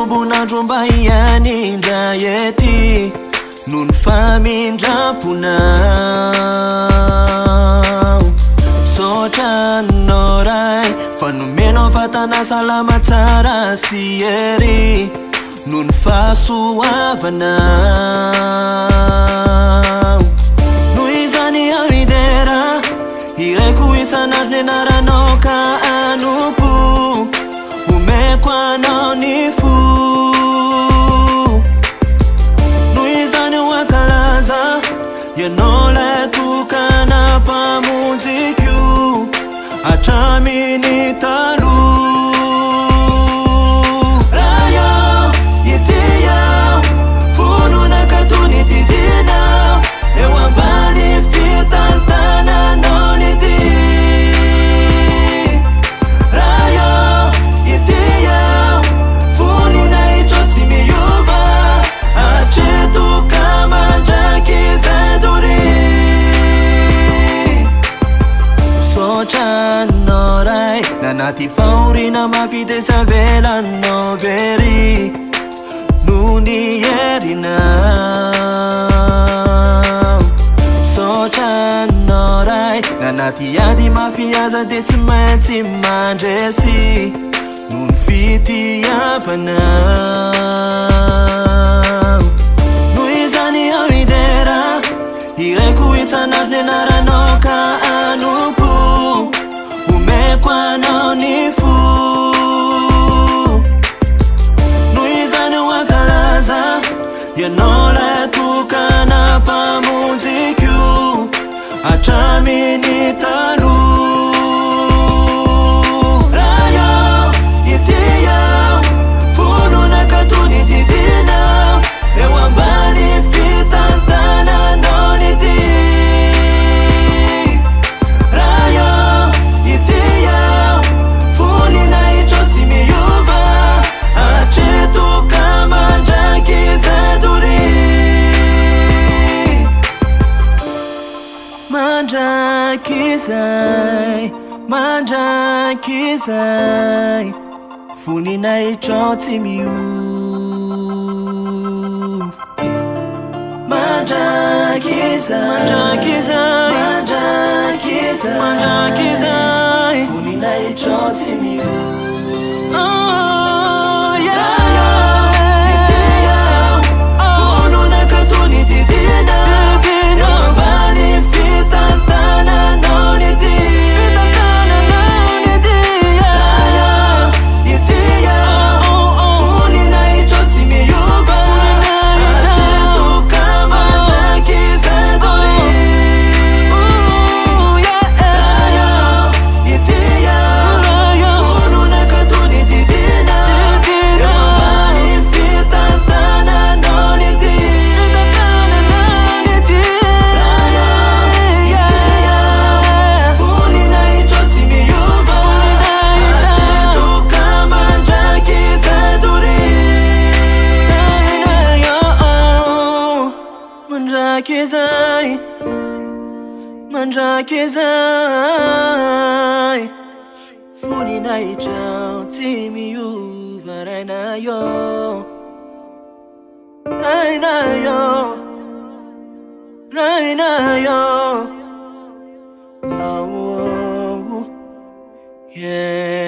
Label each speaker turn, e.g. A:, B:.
A: tombonandromba ianindra ety noho ny famindraponao misaotra anao ray fa nomenao fatana salama tsara sy ery noho ny fahasoavanao noho izany aho idera iraiko isanandro ny anaranao ka anompo omeko anao ny fo noho izany ho ankalaza ianao lay tokana mpamonjiko hatraminy taloha raha iaho ity iaho fononakatony didinao eo ambany fitantananao nity raha iaho ity iaho foninahitro tsy miova hatretoka mandraky zay dory misaotra anao ray nanaty fahorina mafitetsavelanao very noho ny herinao misaotra anao ray nanaty ady mafiaza de tsy maintsy mandresy noho ny fitiavanao noho izany aho idera iraiko isanandro ny anaranao ka anompo omeko anao ny fo noho izany ho ankalaza ianao lay tokana mpamonjiko hatraminy taloha raha iaho ity iaho fononakatony didinao eo ambany fitantananao nity raha iaho ity iaho foninahitro tsy miova hatretoka mandraky zay dory mandraky zay foninahitro tsy miova mandraky zay foninahitro tsy miova oh yeah ity iaho fononakatony didinao eo ambany fitantananao nity mandraky zay foninahitro tsy miova rainayo oh, yeah